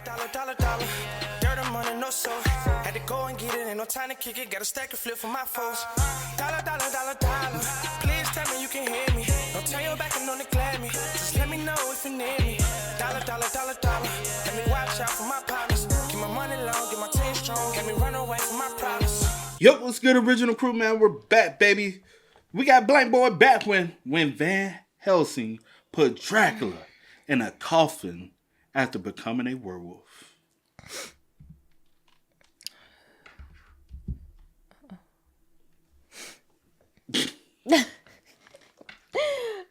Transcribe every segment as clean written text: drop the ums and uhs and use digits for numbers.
dollar. Dirt money, no soul. Had to go and get it, ain't no time to kick it. Got a stack of flip for my foes. Dollar. Please tell me you can hear me. Don't turn your back and don't neglect me. Just let me know if you need me. Dollar. Let me watch out for my partners. Keep my money long, get my team strong. Let me run away from my problems. Yo, what's good, original crew, man? We're back, baby. We got Blank Boy back when Van Helsing put Dracula in a coffin after becoming a werewolf.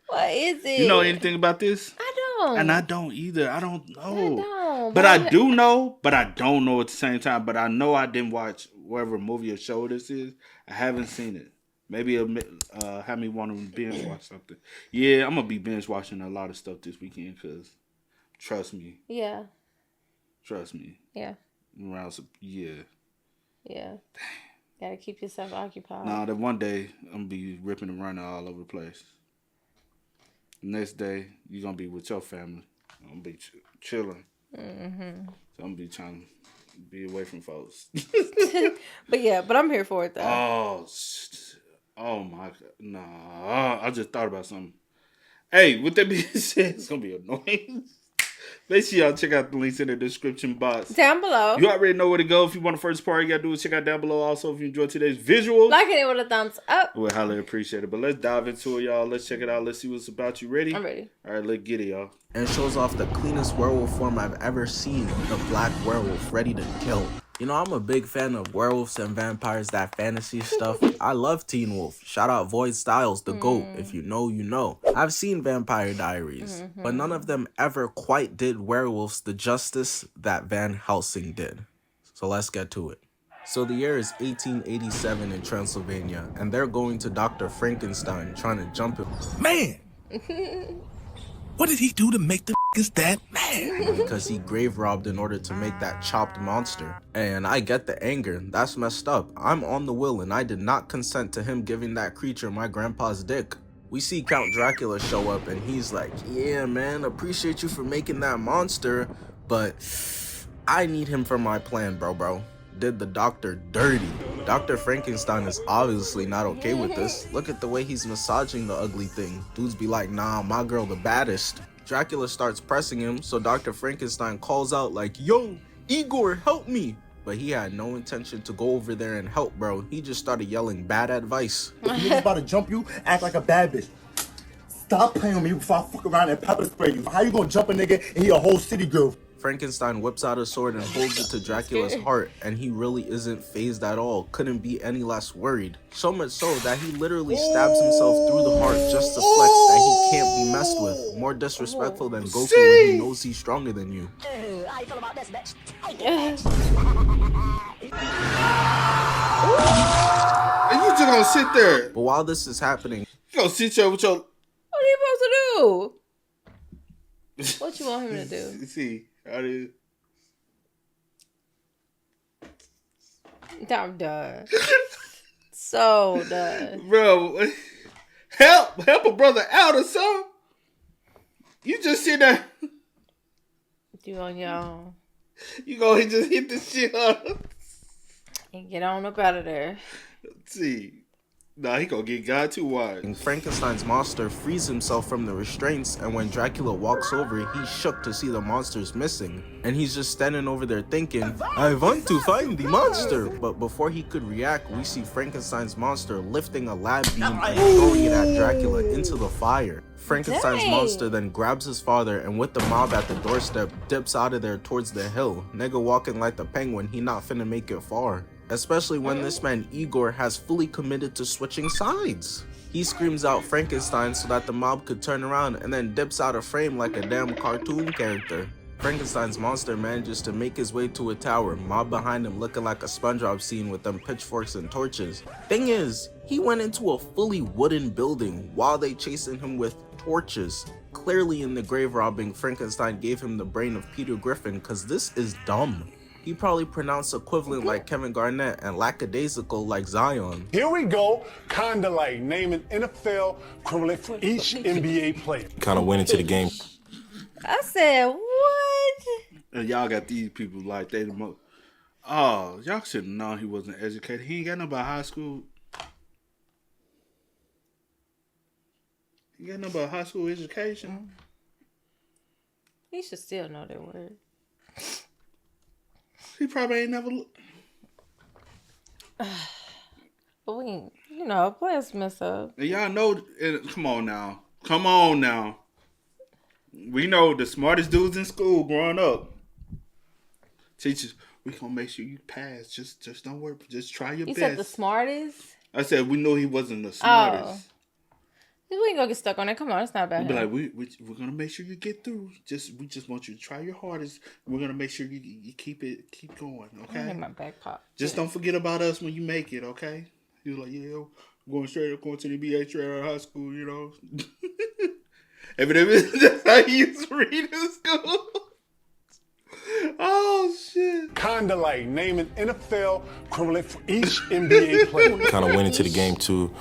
What is it? You know anything about this? I don't. And I don't either. I don't know. I don't. But I do know, but I don't know at the same time. But I know I didn't watch whatever movie or show this is. I haven't seen it. Maybe it'll have me want to binge watch something. Yeah, I'm going to be binge watching a lot of stuff this weekend because trust me. Yeah. Trust me. Yeah. Yeah. Yeah. Gotta keep yourself occupied. Nah, that one day I'm going to be ripping and running all over the place. Next day, you're going to be with your family. I'm going to be chilling. Mm-hmm. So I'm going to be trying to be away from folks. But I'm here for it, though. Oh my God. Nah, I just thought about something. Hey, with that being said, it's going to be annoying. Make sure y'all check out the links in the description box. Down below. You already know where to go. If you want the first part, you got to do is check out down below. Also, if you enjoyed today's visuals, liking it with a thumbs up. We'll highly appreciate it. But let's dive into it, y'all. Let's check it out. Let's see what's about. You ready? I'm ready. All right, let's get it, y'all. And shows off the cleanest werewolf form I've ever seen, the black werewolf, ready to kill. You know, I'm a big fan of werewolves and vampires, that fantasy stuff. I love Teen Wolf. Shout out Void Styles, the GOAT. If you know, you know. I've seen Vampire Diaries, but none of them ever quite did werewolves the justice that Van Helsing did. So let's get to it. So the year is 1887 in Transylvania, and they're going to Dr. Frankenstein trying to jump him. Man! What did he do to make the is that mad? Because he grave robbed in order to make that chopped monster. And I get the anger. That's messed up. I'm on the will and I did not consent to him giving that creature my grandpa's dick. We see Count Dracula show up and he's like, yeah, man, appreciate you for making that monster, but I need him for my plan, bro. Did the doctor dirty. Dr. Frankenstein is obviously not okay with this. Look at the way he's massaging the ugly thing. Dudes be like, nah, my girl the baddest. Dracula starts pressing him, so Dr. Frankenstein calls out like, yo, Igor, help me. But he had no intention to go over there and help, bro. He just started yelling bad advice. Niggas about to jump you, act like a bad bitch. Stop playing with me before I fuck around and pepper spray you. How you gonna jump a nigga and he a whole city girl? Frankenstein whips out a sword and holds it to Dracula's heart, and he really isn't fazed at all. Couldn't be any less worried. So much so that he literally stabs himself through the heart just to flex that he can't be messed with. More disrespectful than Goku when he knows he's stronger than you. How you feel about this, bitch? And you just gonna sit there. But while this is happening, You gonna sit there with your... What are you supposed to do? What you want him to do? See, how do you... I'm done. So done. Bro, help a brother out or something. You just sit there. You on your own. You gonna just hit the shit up. And get on up out of there. Let's see. Nah, he gonna get God too wide. and Frankenstein's monster frees himself from the restraints, and when Dracula walks over, he's shook to see the monster's missing. And he's just standing over there thinking, I want to find the monster! But before he could react, we see Frankenstein's monster lifting a lab beam and throwing it at Dracula into the fire. Frankenstein's monster then grabs his father and with the mob at the doorstep, dips out of there towards the hill. Nigga walking like the penguin, he not finna make it far. Especially when this man Igor has fully committed to switching sides. He screams out Frankenstein so that the mob could turn around and then dips out of frame like a damn cartoon character. Frankenstein's monster manages to make his way to a tower, mob behind him looking like a SpongeBob scene with them pitchforks and torches. Thing is, he went into a fully wooden building while they chasing him with torches. Clearly in the grave robbing, Frankenstein gave him the brain of Peter Griffin cause this is dumb. He probably pronounced equivalent like Kevin Garnett and lackadaisical like Zion. Here we go, kinda like naming NFL equivalent for each NBA player. Kind of went into the game. I said, what? And y'all got these people like they the most. Oh, y'all should have known he wasn't educated. He ain't got no about high school. He got no about high school education. He should still know that word. He probably ain't never. But we, you know, players mess up. And y'all know. Come on now. We know the smartest dudes in school growing up. Teachers, we gonna make sure you pass. Just don't worry. Just try your best. You said the smartest? I said we know he wasn't the smartest. We ain't gonna get stuck on that. Come on, it's not bad. Be like, we're gonna make sure you get through. We just want you to try your hardest. We're gonna make sure you keep going. Okay. I need my back pop. Just don't forget about us when you make it. Okay. You're like, yeah, I'm going to the BA straight out of high school. You know. Evidently, that's how you used to read in school. Oh shit! Kinda like naming NFL equivalent for each NBA player. Kind of went into the game too,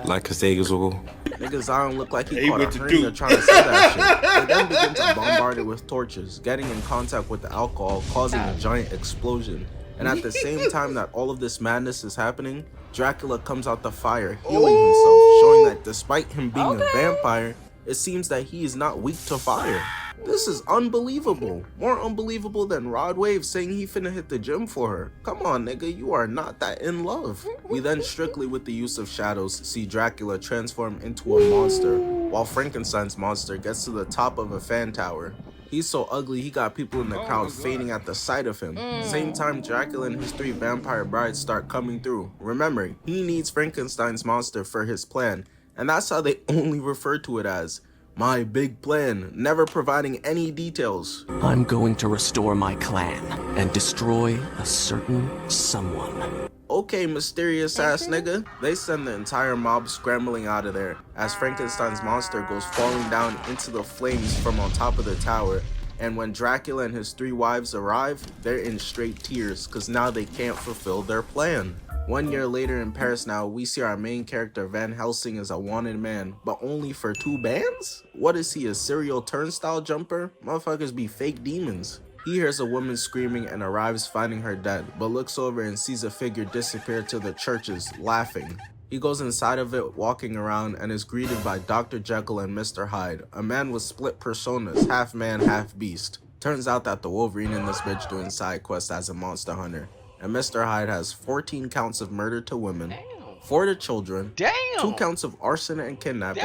like Kasega's. Nigga Zion looked like he Hey, caught what a to hernia do? trying to say that shit. They then begin to bombard it with torches, getting in contact with the alcohol, causing a giant explosion. And at the same time that all of this madness is happening, Dracula comes out the fire, healing himself, showing that despite him being a vampire, it seems that he is not weak to fire. This is unbelievable. More unbelievable than Rod Wave saying he finna hit the gym for her. Come on, nigga, you are not that in love. We then strictly with the use of shadows see Dracula transform into a monster, while Frankenstein's monster gets to the top of a fan tower. He's so ugly, he got people in the crowd fainting at the sight of him. Same time, Dracula and his 3 vampire brides start coming through. Remember, he needs Frankenstein's monster for his plan, and that's how they only refer to it as my big plan, never providing any details. I'm going to restore my clan and destroy a certain someone. Okay, mysterious ass nigga. They send the entire mob scrambling out of there as Frankenstein's monster goes falling down into the flames from on top of the tower. And when Dracula and his 3 wives arrive, they're in straight tears because now they can't fulfill their plan. 1 year later in Paris now, we see our main character Van Helsing as a wanted man, but only for 2 bands? What is he, a serial turnstile jumper? Motherfuckers be fake demons. He hears a woman screaming and arrives finding her dead, but looks over and sees a figure disappear to the churches, laughing. He goes inside of it, walking around, and is greeted by Dr. Jekyll and Mr. Hyde, a man with split personas, half man, half beast. Turns out that the Wolverine in this bitch doing side quests as a monster hunter. And Mr. Hyde has 14 counts of murder to women, 4 to children, 2 counts of arson and kidnapping,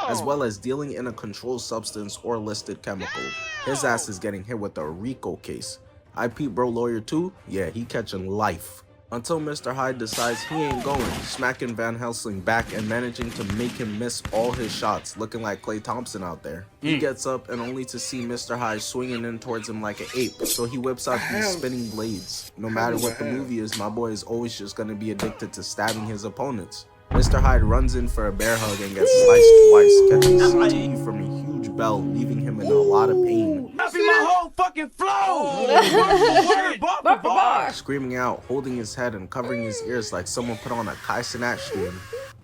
as well as dealing in a controlled substance or listed chemical. His ass is getting hit with a RICO case. I peep bro lawyer too? Yeah, he catching life. Until Mr. Hyde decides he ain't going, smacking Van Helsing back and managing to make him miss all his shots, looking like Klay Thompson out there. He gets up and only to see Mr. Hyde swinging in towards him like an ape, so he whips out these spinning blades. No matter what the movie is, my boy is always just gonna be addicted to stabbing his opponents. Mr. Hyde runs in for a bear hug and gets sliced twice, catching CTE from a huge bell, leaving him in a lot of pain. My whole fucking flow! Screaming out, holding his head and covering his ears like someone put on a Kai Cenat stream.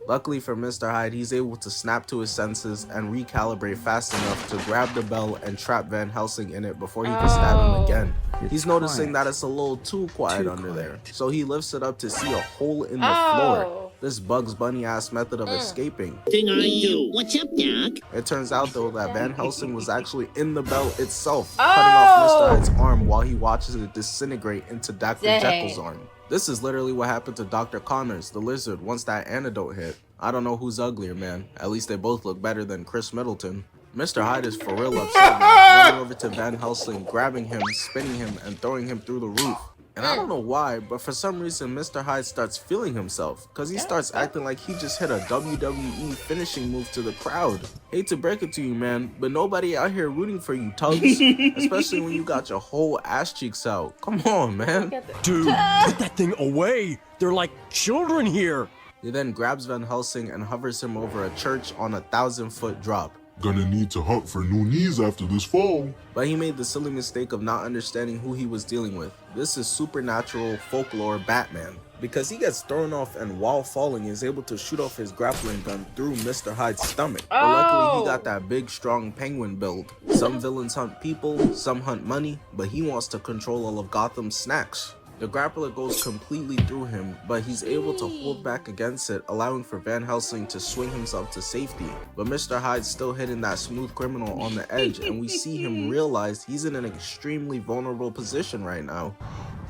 Luckily for Mr. Hyde, he's able to snap to his senses and recalibrate fast enough to grab the bell and trap Van Helsing in it before he can stab him again. He's noticing that it's a little too quiet under there, so he lifts it up to see a hole in the floor. This Bugs Bunny ass method of escaping. Thing I do. What's up, Doc? It turns out though that Van Helsing was actually in the bell itself, cutting off Mr. Hyde's arm while he watches it disintegrate into Dr. Jekyll's arm. This is literally what happened to Dr. Connors, the lizard, once that antidote hit. I don't know who's uglier, man. At least they both look better than Chris Middleton. Mr. Hyde is for real upset now, running over to Van Helsing, grabbing him, spinning him, and throwing him through the roof. And I don't know why, but for some reason Mr. Hyde starts feeling himself, cause he starts acting like he just hit a WWE finishing move to the crowd. Hate to break it to you, man, but nobody out here rooting for you, Tugs. Especially when you got your whole ass cheeks out. Come on, man. Dude, put that thing away. They're like children here. He then grabs Van Helsing and hovers him over a church on a 1,000-foot drop. Gonna need to hunt for new knees after this fall. But he made the silly mistake of not understanding who he was dealing with. This is supernatural folklore Batman. Because he gets thrown off and while falling is able to shoot off his grappling gun through Mr. Hyde's stomach. But luckily he got that big strong penguin build. Some villains hunt people, some hunt money, but he wants to control all of Gotham's snacks. The grappler goes completely through him, but he's able to hold back against it, allowing for Van Helsing to swing himself to safety. But Mr. Hyde's still hitting that smooth criminal on the edge, and we see him realize he's in an extremely vulnerable position right now.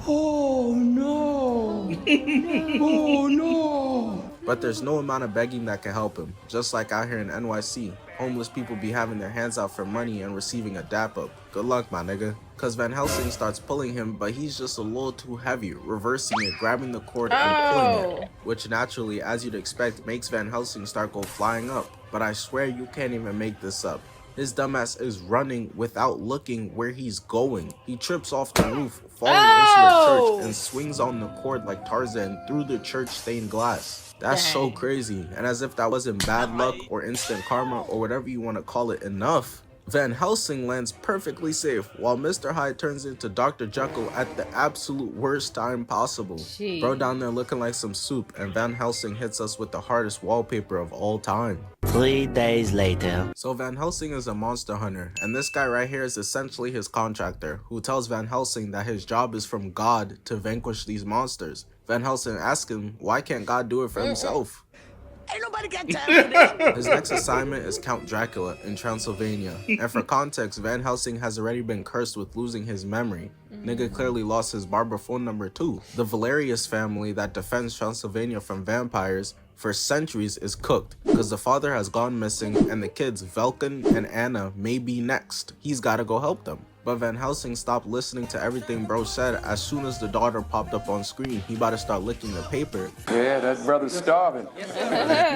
Oh no! Oh no! But there's no amount of begging that can help him. Just like out here in NYC, homeless people be having their hands out for money and receiving a dap up. Good luck, my nigga. Cause Van Helsing starts pulling him, but he's just a little too heavy, reversing it, grabbing the cord and pulling it. Which naturally, as you'd expect, makes Van Helsing start go flying up. But I swear you can't even make this up. His dumbass is running without looking where he's going. He trips off the roof, falling into the church, and swings on the cord like Tarzan through the church stained glass. That's so crazy. And as if that wasn't bad luck or instant karma or whatever you want to call it enough, Van Helsing lands perfectly safe while Mr. Hyde turns into Dr. Jekyll at the absolute worst time possible. Jeez. Bro down there looking like some soup, and Van Helsing hits us with the hardest wallpaper of all time. 3 days later. So Van Helsing is a monster hunter, and this guy right here is essentially his contractor, who tells Van Helsing that his job is from God to vanquish these monsters. Van Helsing asks him, why can't God do it for himself? Ain't nobody got time for this. His next assignment is Count Dracula in Transylvania. And for context, Van Helsing has already been cursed with losing his memory. Nigga clearly lost his barber phone number too. The Valerius family that defends Transylvania from vampires for centuries is cooked because the father has gone missing and the kids Velkin and Anna may be next. He's gotta go help them. But Van Helsing stopped listening to everything bro said as soon as the daughter popped up on screen. He about to start licking the paper. Yeah, that brother's starving.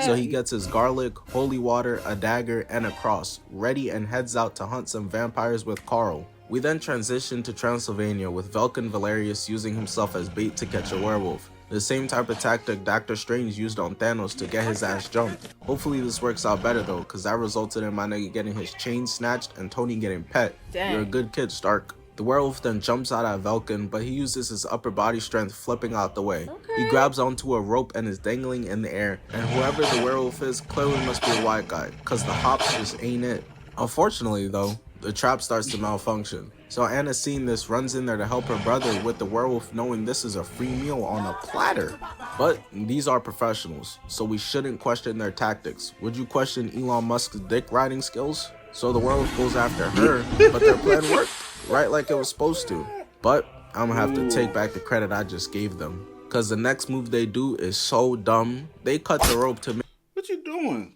So he gets his garlic, holy water, a dagger, and a cross, ready and heads out to hunt some vampires with Carl. We then transition to Transylvania with Velkin Valerius using himself as bait to catch a werewolf. The same type of tactic Doctor Strange used on Thanos to get his ass jumped. Hopefully this works out better though, cause that resulted in my nigga getting his chain snatched and Tony getting pet. Dang. You're a good kid, Stark. The werewolf then jumps out at Velkin, but he uses his upper body strength flipping out the way. He grabs onto a rope and is dangling in the air, and whoever the werewolf is clearly must be a white guy, cause the hops just ain't it. Unfortunately though, the trap starts to malfunction. So Anna, seeing this, runs in there to help her brother with the werewolf, knowing this is a free meal on a platter. But these are professionals, so we shouldn't question their tactics. Would you question Elon Musk's dick riding skills? So the werewolf goes after her, but their plan worked, right like it was supposed to. But I'm gonna have to take back the credit I just gave them, cause the next move they do is so dumb. They cut the rope to make— What you doing?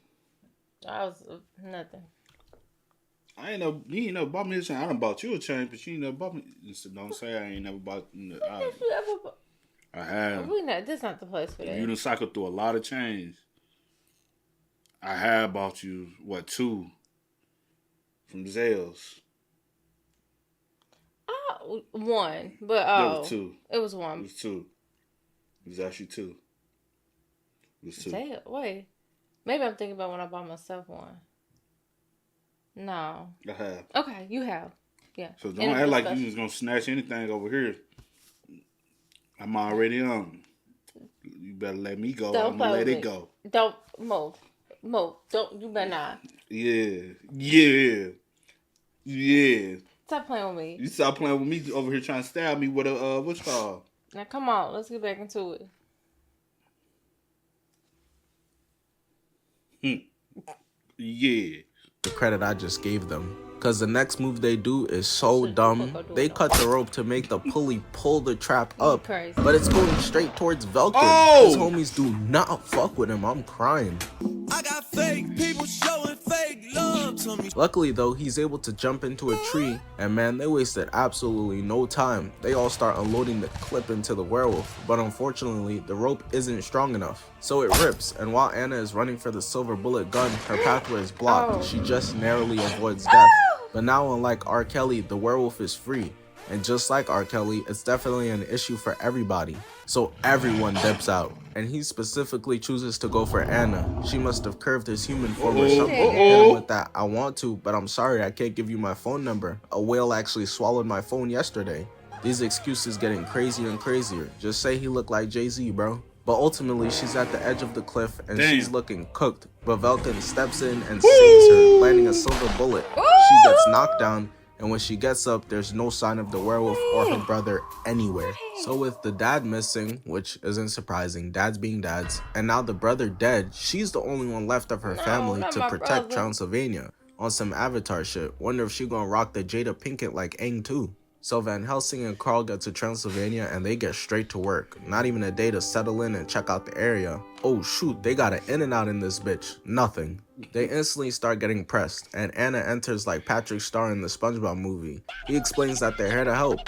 I was nothing. I ain't know, you ain't never bought me a chain. I done bought you a chain, but you ain't never bought me. Don't say I ain't never bought. I have. This not the place for that. You done cycled through a lot of chains. I have bought you, what, 2 from Zales. 1, but It was 2. It was 1. It was 2. It was actually 2. It was 2. Wait. Maybe I'm thinking about when I bought myself one. No. I have. Okay, you have. Yeah. So don't act like you was gonna snatch anything over here. I'm already on. You better let me go. I'm gonna let it go. Don't move. Don't. You better not. Yeah. Stop playing with me. You stop playing with me over here trying to stab me with a what's called? Now come on, let's get back into it. Yeah. The credit I just gave them, cause the next move they do is so dumb. They cut the rope to make the pulley pull the trap up, but it's going straight towards Velkin. His homies do not fuck with him. I'm crying. I got fake people showing fake love to me. Luckily though, he's able to jump into a tree, and man, they wasted absolutely no time. They all start unloading the clip into the werewolf, but unfortunately the rope isn't strong enough, so it rips, and while Anna is running for the silver bullet gun, her pathway is blocked. She just narrowly avoids death. But now, unlike R. Kelly, the werewolf is free, and just like R. Kelly, it's definitely an issue for everybody. So everyone dips out, and he specifically chooses to go for Anna. She must have curved his human form or something. Hit him with that, I want to, but I'm sorry, I can't give you my phone number. A whale actually swallowed my phone yesterday. These excuses getting crazier and crazier. Just say he looked like Jay-Z, bro. But ultimately, she's at the edge of the cliff, and she's looking cooked. But Velkin steps in and saves her, landing a silver bullet. She gets knocked down, and when she gets up, there's no sign of the werewolf or her brother anywhere. So with the dad missing, which isn't surprising, dads being dads, and now the brother dead, she's the only one left of her family to protect Transylvania. On some Avatar shit, wonder if she gonna rock the Jada Pinkett like Aang too. So Van Helsing and Carl get to Transylvania and they get straight to work. Not even a day to settle in and check out the area. Oh shoot, they got an in and out in this bitch. Nothing. They instantly start getting pressed, and Anna enters like Patrick Star in the SpongeBob movie. He explains that they're here to help.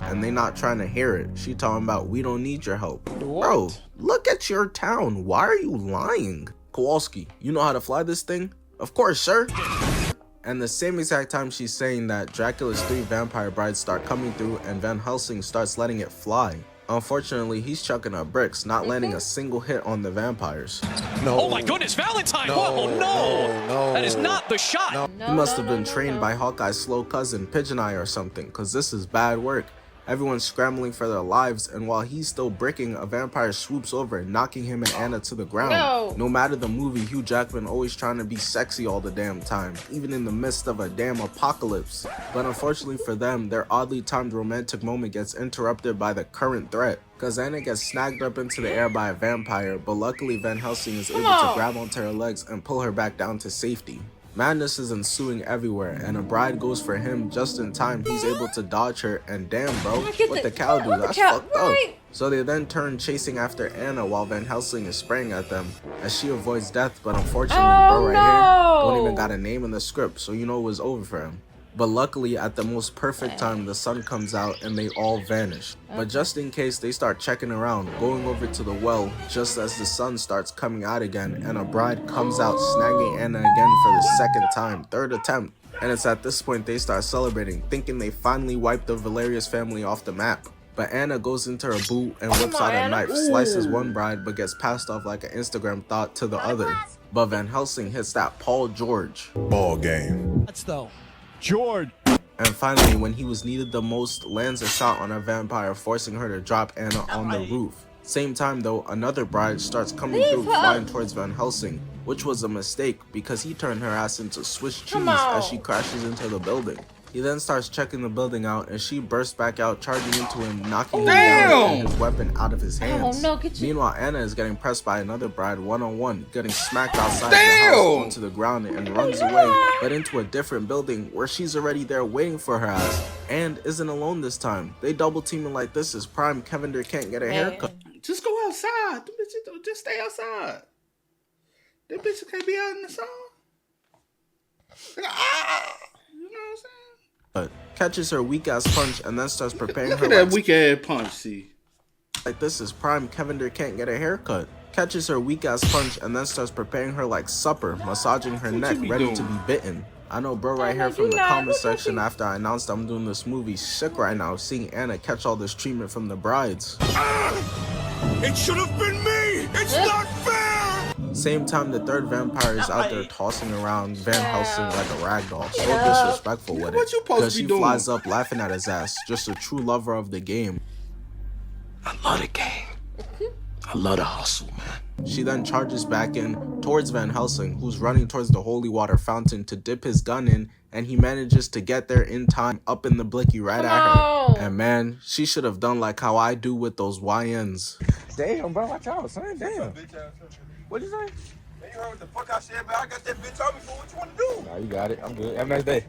And they not trying to hear it. She talking about, we don't need your help. Bro, look at your town. Why are you lying? Kowalski, you know how to fly this thing? Of course, sir. And the same exact time she's saying that, Dracula's 3 vampire brides start coming through and Van Helsing starts letting it fly. Unfortunately, he's chucking up bricks, not landing a single hit on the vampires. No. Oh my goodness, Valentine! Whoa, no! That is not the shot! He must have been trained by Hawkeye's slow cousin, Pigeon Eye or something, cause this is bad work. Everyone's scrambling for their lives, and while he's still bricking, a vampire swoops over, knocking him and Anna to the ground. No matter the movie, Hugh Jackman always trying to be sexy all the damn time, even in the midst of a damn apocalypse. But unfortunately for them, their oddly timed romantic moment gets interrupted by the current threat, cause Anna gets snagged up into the air by a vampire, but luckily Van Helsing is able to grab onto her legs and pull her back down to safety. Madness is ensuing everywhere, and a bride goes for him just in time. He's able to dodge her, and damn bro, what the cow do? That's fucked up. So they then turn chasing after Anna while Van Helsing is spraying at them, as she avoids death, but unfortunately bro right here don't even got a name in the script, so you know it was over for him. But luckily, at the most perfect time, the sun comes out and they all vanish. But just in case, they start checking around, going over to the well just as the sun starts coming out again, and a bride comes out, snagging Anna again for the second time, third attempt. And it's at this point they start celebrating, thinking they finally wiped the Valerius family off the map. But Anna goes into her boot and whips out a knife, slices one bride, but gets passed off like an Instagram thought to the other. But Van Helsing hits that Paul George. Ball game. Let's though. George. And finally, when he was needed the most, lands a shot on a vampire, forcing her to drop Anna on the roof. Same time though, another bride starts coming through, flying towards Van Helsing, which was a mistake because he turned her ass into Swiss cheese as she crashes into the building. He then starts checking the building out, and she bursts back out, charging into him, knocking him down and his weapon out of his hands. Meanwhile, Anna is getting pressed by another bride one-on-one, getting smacked outside the house onto the ground and runs away, but into a different building where she's already there waiting for her ass, and isn't alone this time. They double teaming like this is prime Kevin can't get a haircut. Just go outside. Them bitches, just stay outside. Them bitches can't be out in the sun. You know what I'm saying? But catches her weak ass punch and then starts preparing Look her at that like weak ass punch, see. Like this is prime Kevin can't get a haircut. Catches her weak ass punch and then starts preparing her like supper, massaging her neck, ready to be bitten. I know bro right here from the comment section after I announced I'm doing this movie sick right now, seeing Anna catch all this treatment from the brides. It should have been me! It's not fair! Same time, the third vampire is out there tossing around Van Helsing like a ragdoll, so disrespectful with it, because she flies up laughing at his ass, just a true lover of the game. I love the game. I love the hustle, man. She then charges back in towards Van Helsing, who's running towards the holy water fountain to dip his gun in, and he manages to get there in time, up in the blicky right at her. And man, she should have done like how I do with those YNs. Damn, bro, watch out, son. Damn. What'd you say? Man, you heard what the fuck I said, but I got that bitch on me for what you want to do. Nah, you got it. I'm good. Have a nice day.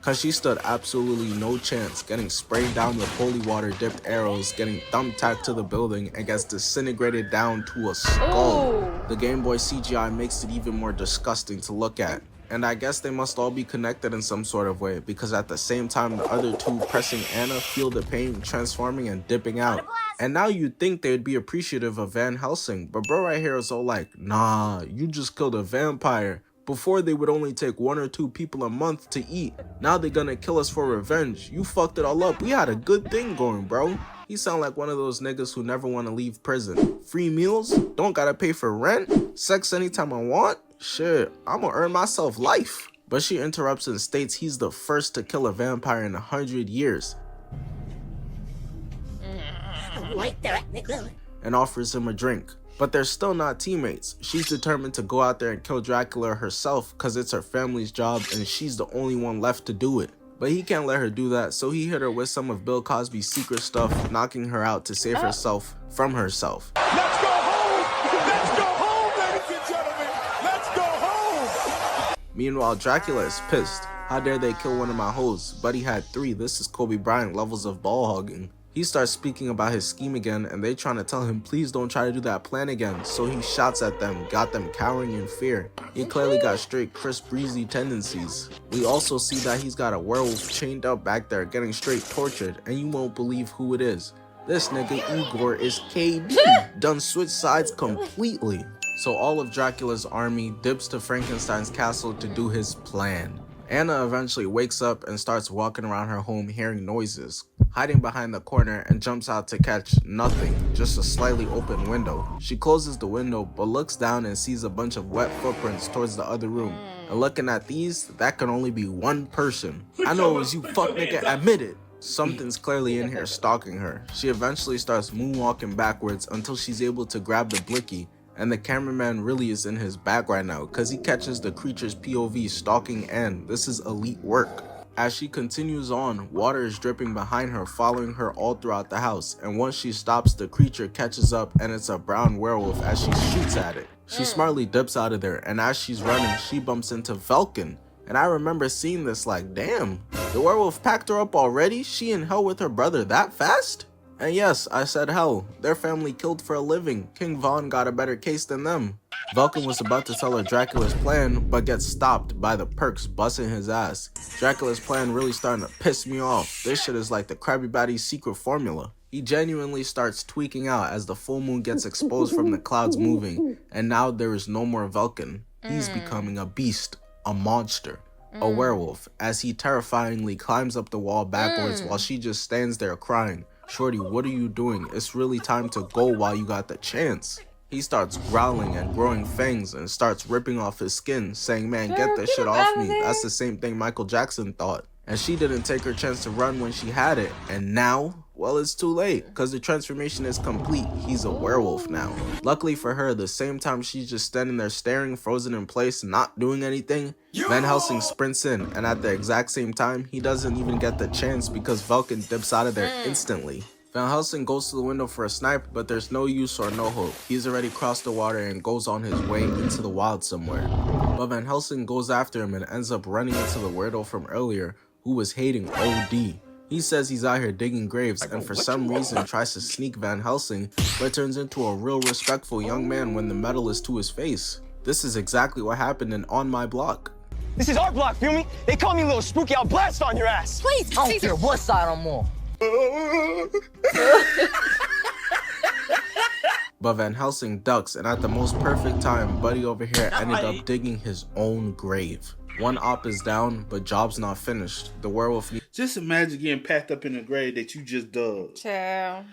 Cause she stood absolutely no chance, getting sprayed down with holy water dipped arrows, getting thumbtacked to the building, and gets disintegrated down to a skull. The Game Boy CGI makes it even more disgusting to look at. And I guess they must all be connected in some sort of way, because at the same time the other two pressing Anna feel the pain, transforming and dipping out. And now you'd think they'd be appreciative of Van Helsing, but bro right here is all like, nah, you just killed a vampire. Before they would only take 1 or 2 people a month to eat. Now they're gonna kill us for revenge. You fucked it all up. We had a good thing going, bro. He sound like one of those niggas who never want to leave prison. Free meals? Don't gotta pay for rent? Sex anytime I want? Shit, I'ma earn myself life. But she interrupts and states he's the first to kill a vampire in 100 years. And offers him a drink. But they're still not teammates. She's determined to go out there and kill Dracula herself because it's her family's job and she's the only one left to do it. But he can't let her do that, so he hit her with some of Bill Cosby's secret stuff, knocking her out to save herself from herself. Let's go home! Let's go home, ladies and gentlemen! Let's go home! Meanwhile, Dracula is pissed. How dare they kill one of my hoes? Buddy had 3. This is Kobe Bryant levels of ball hogging. He starts speaking about his scheme again and they trying to tell him please don't try to do that plan again, so he shouts at them, got them cowering in fear. He clearly got straight Chris Breezy tendencies. We also see that he's got a werewolf chained up back there getting straight tortured, and you won't believe who it is. This nigga Igor is KD, done switch sides completely. So all of Dracula's army dips to Frankenstein's castle to do his plan. Anna eventually wakes up and starts walking around her home hearing noises, hiding behind the corner and jumps out to catch nothing, just a slightly open window. She closes the window but looks down and sees a bunch of wet footprints towards the other room. And looking at these, that can only be one person. I know it was you, fuck nigga, admit it. Something's clearly in here stalking her. She eventually starts moonwalking backwards until she's able to grab the blicky. And the cameraman really is in his bag right now because he catches the creature's POV stalking Anne. This is elite work. As she continues on, water is dripping behind her, following her all throughout the house. And once she stops, the creature catches up and it's a brown werewolf as she shoots at it. She smartly dips out of there, and as she's running, she bumps into Vulcan. And I remember seeing this like, damn, the werewolf packed her up already? She in hell with her brother that fast? And yes, I said hell. Their family killed for a living. King Von got a better case than them. Vulcan was about to tell her Dracula's plan, but gets stopped by the perks busting his ass. Dracula's plan really starting to piss me off. This shit is like the Krabby Patty's secret formula. He genuinely starts tweaking out as the full moon gets exposed from the clouds moving, and now there is no more Vulcan. He's becoming a beast, a monster, a werewolf, as he terrifyingly climbs up the wall backwards while she just stands there crying. Shorty, what are you doing? It's really time to go while you got the chance. He starts growling and growing fangs and starts ripping off his skin, saying, man, get this shit off me. That's the same thing Michael Jackson thought. And she didn't take her chance to run when she had it. And now, well, it's too late, because the transformation is complete. He's a werewolf now. Luckily for her, the same time she's just standing there staring, frozen in place, not doing anything, Van Helsing sprints in, and at the exact same time, he doesn't even get the chance because Vulcan dips out of there instantly. Van Helsing goes to the window for a snipe, but there's no use or no hope. He's already crossed the water and goes on his way into the wild somewhere. But Van Helsing goes after him and ends up running into the weirdo from earlier, who was hating OD. He says he's out here digging graves and for some reason tries to sneak Van Helsing, but turns into a real respectful young man when the metal is to his face. This is exactly what happened in On My Block. This is our block, feel me? They call me Little Spooky, I'll blast on your ass! Please, I don't care what side I'm on. But Van Helsing ducks, and at the most perfect time, Buddy over here ended up digging his own grave. One op is down, but job's not finished. The werewolf... Just imagine getting packed up in a grave that you just dug. Child.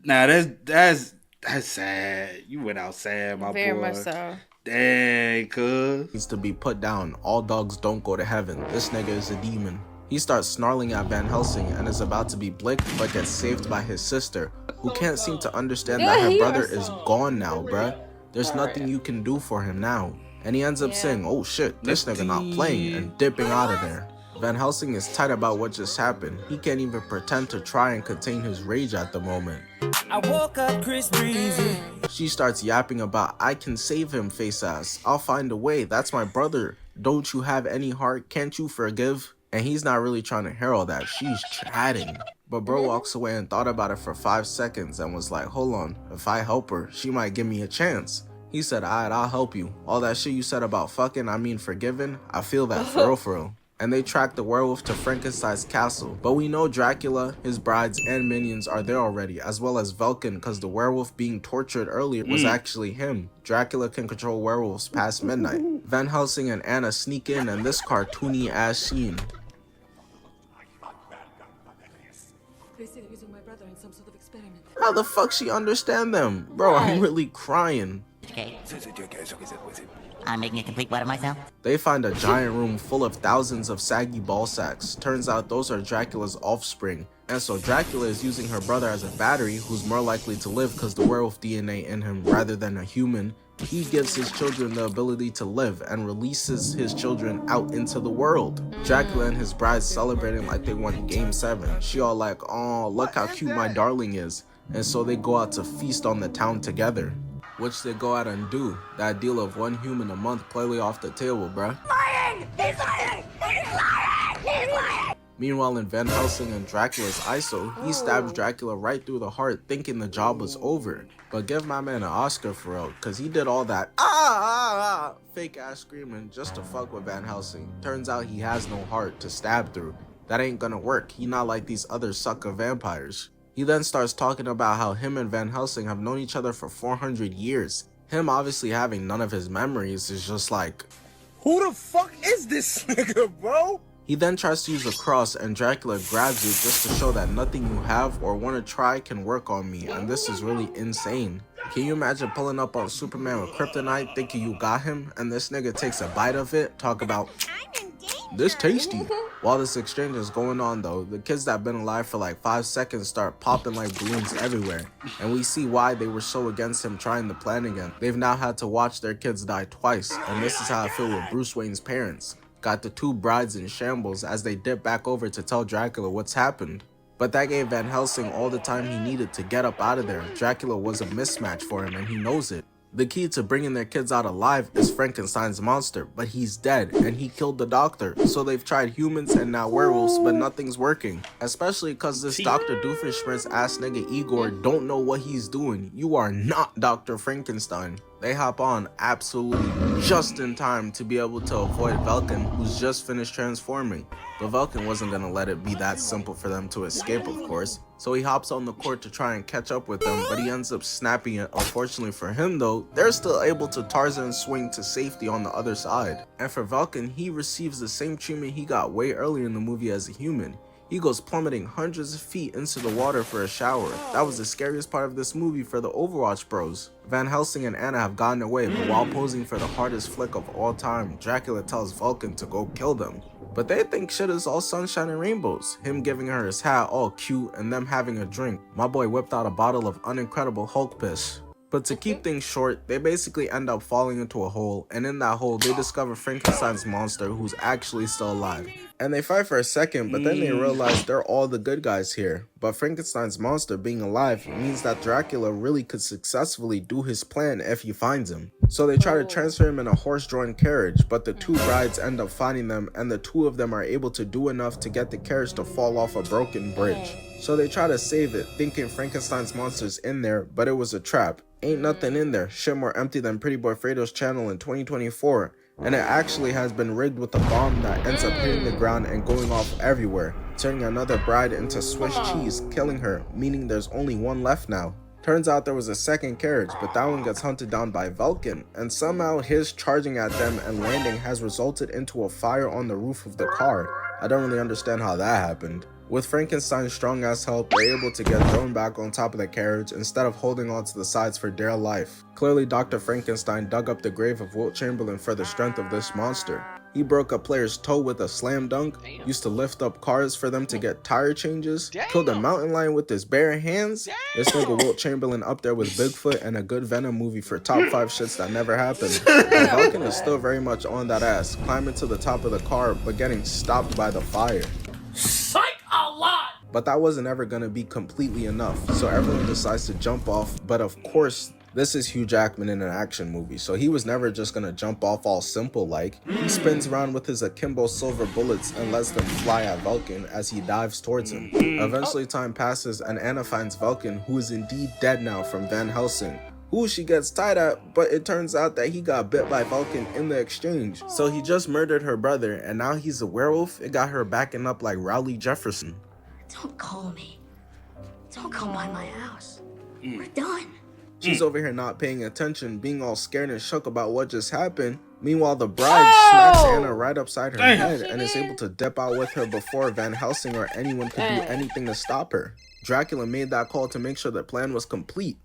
Nah, that's sad. You went out sad, my boy. Very much so. Dang, cuz. Needs to be put down. All dogs don't go to heaven. This nigga is a demon. He starts snarling at Van Helsing and is about to be blicked, but gets saved by his sister, who can't seem to understand that her brother is gone now, bruh. There's nothing you can do for him now. And he ends up saying, oh shit, this nigga not playing, and dipping out of there. Van Helsing is tight about what just happened. He can't even pretend to try and contain his rage at the moment. I woke up Chris Breezy. She starts yapping about, I can save him, face ass. I'll find a way. That's my brother. Don't you have any heart? Can't you forgive? And he's not really trying to hear all that. She's chatting. But bro walks away and thought about it for 5 seconds and was like, hold on, if I help her, she might give me a chance. He said, alright, I'll help you. All that shit you said about fucking, I mean forgiven, I feel that for real. and they track the werewolf to Frankenstein's castle. But we know Dracula, his brides, and minions are there already, as well as Vulcan, because the werewolf being tortured earlier was actually him. Dracula can control werewolves past midnight. Van Helsing and Anna sneak in this cartoony ass scene. They say they're using my brother in some sort of experiment. How the fuck she understand them? Bro, I'm really crying. Okay. I'm making a complete butt of myself. They find a giant room full of thousands of saggy ball sacks. Turns out those are Dracula's offspring. And so Dracula is using her brother as a battery who's more likely to live because the werewolf DNA in him rather than a human. He gives his children the ability to live and releases his children out into the world. Dracula and his bride celebrating like they won Game 7. She all like, oh, look how cute my darling is. And so they go out to feast on the town together. Which they go out and do. That deal of 1 human a month clearly off the table, bruh. Lying! He's lying! He's lying! He's lying! Meanwhile, in Van Helsing and Dracula's ISO, he stabs Dracula right through the heart thinking the job was over. But give my man an Oscar for real, cause he did all that fake ass screaming just to fuck with Van Helsing. Turns out he has no heart to stab through. That ain't gonna work. He not like these other sucker vampires. He then starts talking about how him and Van Helsing have known each other for 400 years. Him obviously having none of his memories is just like, Who the fuck is this nigga, bro? He then tries to use a cross and Dracula grabs it just to show that nothing you have or want to try can work on me, and this is really insane. Can you imagine pulling up on Superman with kryptonite thinking you got him, and this nigga takes a bite of it, talk about, this tasty. While this exchange is going on though, the kids that been alive for like 5 seconds start popping like balloons everywhere, and we see why they were so against him trying the plan again. They've now had to watch their kids die twice, and this is how I feel with Bruce Wayne's parents. Got the 2 brides in shambles as they dip back over to tell Dracula what's happened. But that gave Van Helsing all the time he needed to get up out of there. Dracula was a mismatch for him and he knows it. The key to bringing their kids out alive is Frankenstein's monster, but he's dead and he killed the doctor. So they've tried humans and now werewolves, but nothing's working. Especially cause this Dr. Doofenshmirtz ass nigga Igor don't know what he's doing. You are not Dr. Frankenstein. They hop on absolutely just in time to be able to avoid Vulcan, who's just finished transforming. But Vulcan wasn't gonna let it be that simple for them to escape, of course. So he hops on the court to try and catch up with them, but he ends up snapping it. Unfortunately for him though, they're still able to Tarzan swing to safety on the other side. And for Vulcan, he receives the same treatment he got way earlier in the movie as a human. He goes plummeting hundreds of feet into the water for a shower. That was the scariest part of this movie for the Overwatch bros. Van Helsing and Anna have gotten away, but while posing for the hardest flick of all time, Dracula tells Vulcan to go kill them. But they think shit is all sunshine and rainbows. Him giving her his hat all cute and them having a drink. My boy whipped out a bottle of unincredible Hulk piss. But to keep things short, they basically end up falling into a hole, and in that hole they discover Frankenstein's monster who's actually still alive. And they fight for a second, but then they realize they're all the good guys here. But Frankenstein's monster being alive means that Dracula really could successfully do his plan if he finds him. So they try to transfer him in a horse-drawn carriage, but the 2 brides end up finding them, and the 2 of them are able to do enough to get the carriage to fall off a broken bridge. So they try to save it, thinking Frankenstein's monster's in there, but it was a trap. Ain't nothing in there, shit more empty than Pretty Boy Fredo's channel in 2024. And it actually has been rigged with a bomb that ends up hitting the ground and going off everywhere, turning another bride into Swiss cheese, killing her, meaning there's only 1 left now. Turns out there was a second carriage, but that one gets hunted down by Vulcan, and somehow his charging at them and landing has resulted into a fire on the roof of the car. I don't really understand how that happened. With Frankenstein's strong ass help, they're able to get thrown back on top of the carriage instead of holding on to the sides for dear life. Clearly Dr. Frankenstein dug up the grave of Wilt Chamberlain for the strength of this monster. He broke a player's toe with a slam dunk, used to lift up cars for them to get tire changes, killed a mountain lion with his bare hands. This nigga Wilt Chamberlain up there with Bigfoot and a good Venom movie for top 5 shits that never happened. And Vulcan is still very much on that ass, climbing to the top of the car but getting stopped by the fire. Psych a lot! But that wasn't ever gonna be completely enough, so everyone decides to jump off, but of course, this is Hugh Jackman in an action movie, so he was never just gonna jump off all simple like. He spins around with his akimbo silver bullets and lets them fly at Vulcan as he dives towards him. Eventually time passes and Anna finds Vulcan, who is indeed dead now from Van Helsing. who she gets tied at, but it turns out that he got bit by Vulcan in the exchange. So he just murdered her brother, and now he's a werewolf. It got her backing up like Rowley Jefferson. Don't call me. Don't come by my house. We're done. She's over here not paying attention, being all scared and shook about what just happened. Meanwhile, the bride smacks Anna right upside her head and is able to dip out with her before Van Helsing or anyone could do anything to stop her. Dracula made that call to make sure the plan was complete.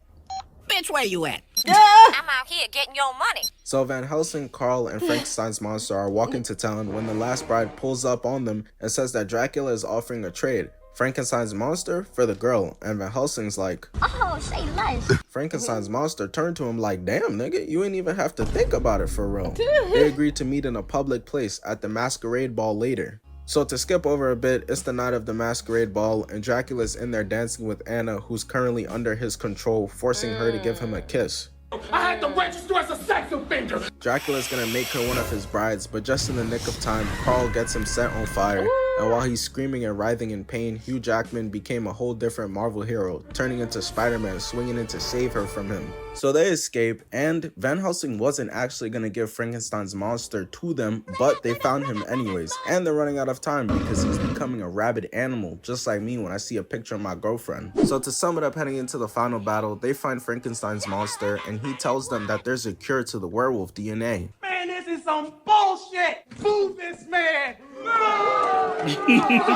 Bitch, where you at? I'm out here getting your money. So Van Helsing, Carl, and Frankenstein's monster are walking to town when the last bride pulls up on them and says that Dracula is offering a trade. Frankenstein's monster for the girl, and Van Helsing's like, Oh, say less. Frankenstein's monster turned to him like, damn nigga, you ain't even have to think about it for real. They agreed to meet in a public place at the masquerade ball later. So to skip over a bit, it's the night of the masquerade ball, and Dracula's in there dancing with Anna, who's currently under his control, forcing her to give him a kiss. I had to register as a sex offender. Dracula's gonna make her one of his brides, but just in the nick of time, Carl gets him set on fire. And while he's screaming and writhing in pain, Hugh Jackman became a whole different Marvel hero, turning into Spider-Man, swinging in to save her from him. So they escape, and Van Helsing wasn't actually gonna give Frankenstein's monster to them, but they found him anyways. And they're running out of time because he's becoming a rabid animal, just like me when I see a picture of my girlfriend. So to sum it up, heading into the final battle, they find Frankenstein's monster, and he tells them that there's a cure to the werewolf DNA. Man, this is some bullshit. Move this man.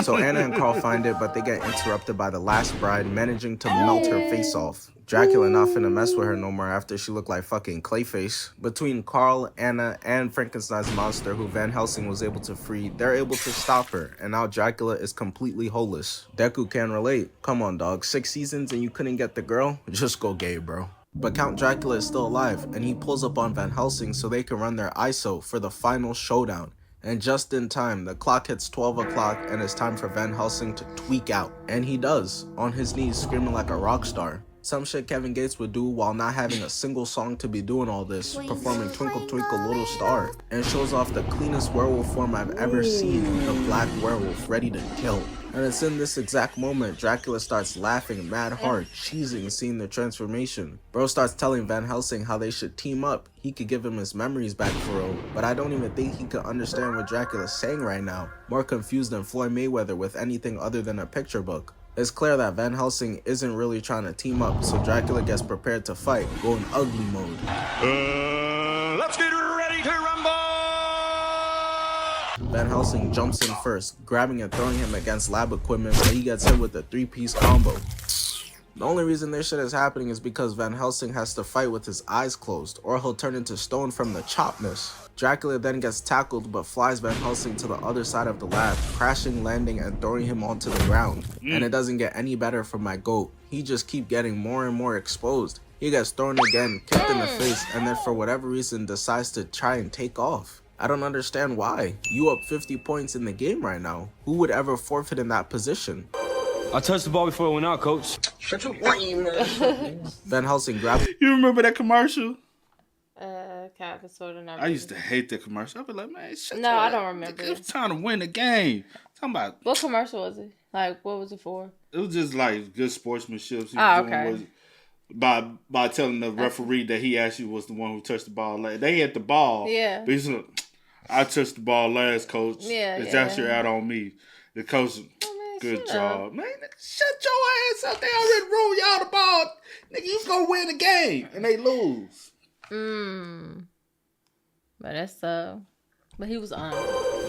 So Anna and Carl find it, but they get interrupted by the last bride managing to melt her face off. Dracula not finna mess with her no more after she looked like fucking Clayface. Between Carl, Anna, and Frankenstein's monster, who Van Helsing was able to free, they're able to stop her, and now Dracula is completely holeless. Deku can relate. Come on dog, 6 seasons and you couldn't get the girl? Just go gay, bro. But Count Dracula is still alive, and he pulls up on Van Helsing so they can run their ISO for the final showdown. And just in time, the clock hits 12 o'clock and it's time for Van Helsing to tweak out. And he does, on his knees screaming like a rock star. Some shit Kevin Gates would do while not having a single song to be doing all this, performing Twinkle Twinkle Little Star, and shows off the cleanest werewolf form I've ever seen, the black werewolf ready to kill. And it's in this exact moment Dracula starts laughing mad hard, cheesing seeing the transformation. Bro starts telling Van Helsing how they should team up. He could give him his memories back for real, but I don't even think he could understand what Dracula's saying right now. More confused than Floyd Mayweather with anything other than a picture book. It's clear that Van Helsing isn't really trying to team up, so Dracula gets prepared to fight, going ugly mode. Let's get ready to rumble. Van Helsing jumps in first, grabbing and throwing him against lab equipment, but he gets hit with a 3-piece combo. The only reason this shit is happening is because Van Helsing has to fight with his eyes closed, or he'll turn into stone from the chopness. Dracula then gets tackled but flies Van Helsing to the other side of the lab, crashing, landing, and throwing him onto the ground. And it doesn't get any better for my goat. He just keeps getting more and more exposed. He gets thrown again, kicked in the face, and then for whatever reason decides to try and take off. I don't understand why. You up 50 points in the game right now. Who would ever forfeit in that position? I touched the ball before it went out, coach. Shut your brain, man. Van Helsing grabs. You remember that commercial? Kind of, sort of. I used to hate that commercial. I'd be like, man, shut No, your I ass. don't remember. It was time to win the game. Talking about What commercial was it? Like, what was it for? it was just like good sportsmanship. Okay. By telling the referee that he actually was the one who touched the ball last. They had the ball. Yeah. But he's like, I touched the ball last, coach. Yeah, It's yeah. actually out on me. The coach, good shut job. up. Man, shut your ass up. They already ruled y'all the ball. Nigga, you gonna win the game. And they lose. But that's but he was on.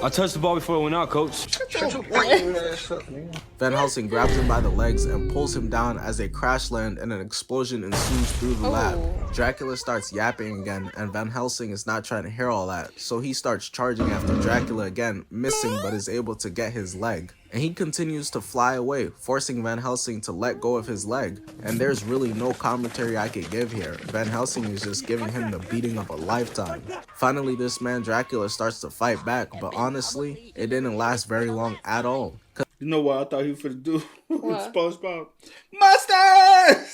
I touched the ball before it went out, coach. Shut your brain, man. Van Helsing grabs him by the legs and pulls him down as they crash land and an explosion ensues through the lab. Dracula starts yapping again and Van Helsing is not trying to hear all that, so he starts charging after Dracula again, missing but is able to get his leg. And he continues to fly away, forcing Van Helsing to let go of his leg. And there's really no commentary I could give here. Van Helsing is just giving him the beating of a lifetime. Finally, this man Dracula starts to fight back, but honestly, it didn't last very long at all. You know what I thought he was finna do? What? SpongeBob. Mustard!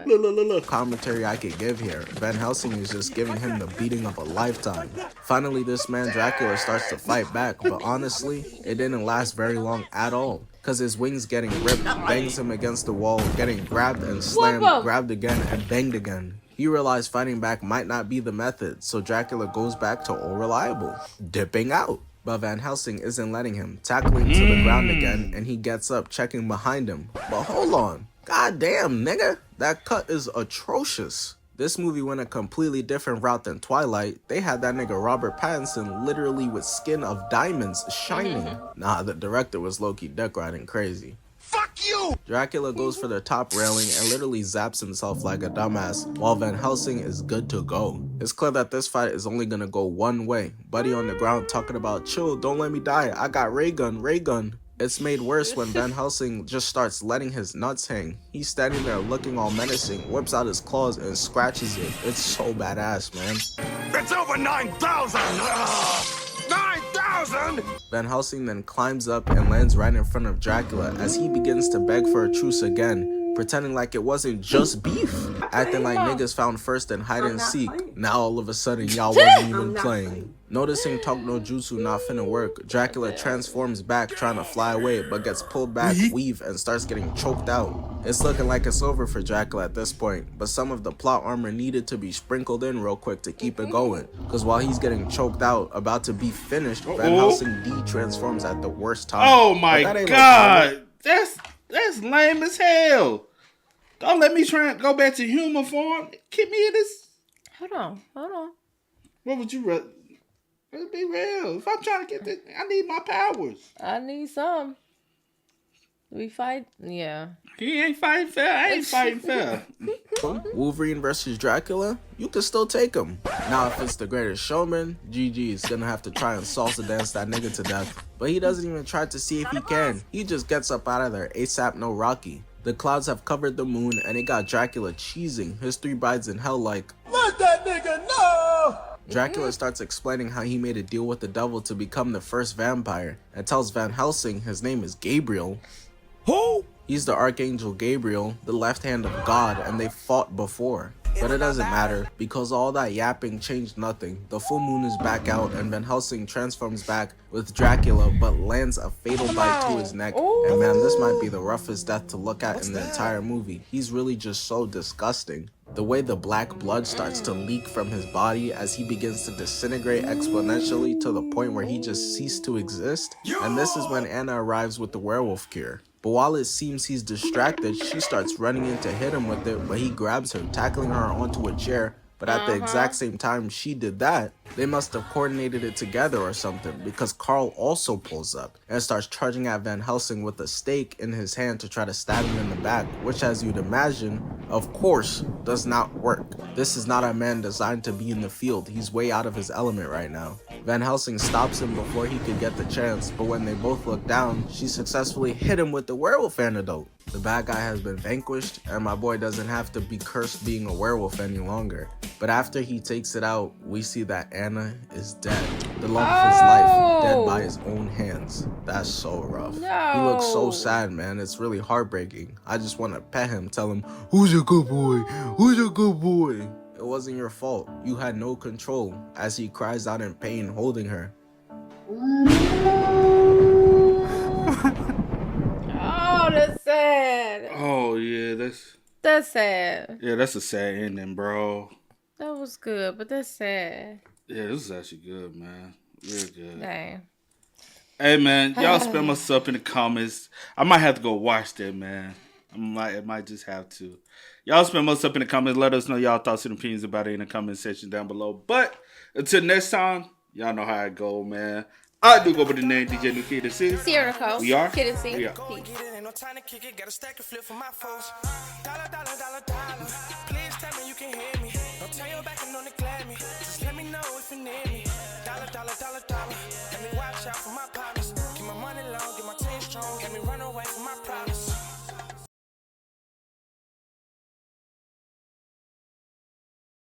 Look. Commentary I could give here. Van Helsing is just giving him the beating of a lifetime. Finally, this man Dracula starts to fight back, but honestly, it didn't last very long at all. because his wings getting ripped, bangs him against the wall, getting grabbed and slammed, grabbed again, and banged again. He realized fighting back might not be the method, so Dracula goes back to all reliable, dipping out. But Van Helsing isn't letting him, tackling to the ground again, and he gets up, checking behind him. But hold on, god damn nigga, that cut is atrocious. This movie went a completely different route than Twilight. They had that nigga Robert Pattinson literally with skin of diamonds shining. Nah, the director was low-key dick riding crazy. Fuck you! Dracula goes for the top railing and literally zaps himself like a dumbass, while Van Helsing is good to go. It's clear that this fight is only gonna go one way. Buddy on the ground talking about, chill, don't let me die, I got ray gun. It's made worse when Van Helsing just starts letting his nuts hang. He's standing there looking all menacing, whips out his claws and scratches it. It's so badass, man. It's over 9,000! 9,000! Van Helsing then climbs up and lands right in front of Dracula as he begins to beg for a truce again, pretending like it wasn't just beef, acting like niggas found first in hide and seek. Now all of a sudden y'all wasn't even playing. Noticing Talk no Jutsu not finna work, Dracula transforms back trying to fly away, but gets pulled back, weave, and starts getting choked out. It's looking like it's over for Dracula at this point, but some of the plot armor needed to be sprinkled in real quick to keep it going, because while he's getting choked out, about to be finished, Van Helsing de-transforms at the worst time. Oh my god, that's lame as hell. Don't let me try and go back to human form. Keep me in this. Hold on. What would you rather? Let's be real. If I'm trying to get this, I need my powers. I need some. We fight? Yeah. He ain't fighting fair. I ain't fighting fair. Wolverine versus Dracula? You can still take him. Now if it's the Greatest Showman, GG is gonna have to try and salsa dance that nigga to death. But he doesn't even try to see if he can. He just gets up out of there ASAP no Rocky. The clouds have covered the moon and it got Dracula cheesing his 3 brides in hell like, Let that nigga know! Dracula starts explaining how he made a deal with the devil to become the first vampire and tells Van Helsing his name is Gabriel. Who? He's the Archangel Gabriel, the left hand of God, and they fought before. But it doesn't matter, because all that yapping changed nothing. The full moon is back out and Van Helsing transforms back with Dracula but lands a fatal bite to his neck. And man, this might be the roughest death to look at in the entire movie. He's really just so disgusting. The way the black blood starts to leak from his body as he begins to disintegrate exponentially to the point where he just ceased to exist. And this is when Anna arrives with the werewolf cure. But while it seems he's distracted, she starts running in to hit him with it, but he grabs her, tackling her onto a chair. But at the exact same time she did that, they must have coordinated it together or something, because Carl also pulls up and starts charging at Van Helsing with a stake in his hand to try to stab him in the back, which, as you'd imagine, of course, does not work. This is not a man designed to be in the field. He's way out of his element right now. Van Helsing stops him before he could get the chance, but when they both look down, she successfully hit him with the werewolf antidote. The bad guy has been vanquished, and my boy doesn't have to be cursed being a werewolf any longer. But after he takes it out, we see that Anna is dead. The love of his life, dead by his own hands. That's so rough. No. He looks so sad, man. It's really heartbreaking. I just want to pet him, tell him, who's your good boy? Who's your good boy? It wasn't your fault. You had no control, as he cries out in pain, holding her. Oh, that's sad. Oh yeah, That's sad. yeah, that's a sad ending, bro. That was good, but that's sad. Yeah, this is actually good, man. Real good. Dang. Hey man, y'all spam us up in the comments. I might have to go watch that, man. I might just have to. Y'all spam us up in the comments. Let us know y'all thoughts and opinions about it in the comment section down below. But until next time, y'all know how it go, man. I do go by the name DJ New Kid and C. Sierra Cole. We are. Kid and C. We are. Time to kick it, got a stack of flip for my foes. Dollar. Please tell me you can hear me. Don't turn your back and don't neglect me. Just let me know if you need me. Dollar. Let me watch out for my pocket.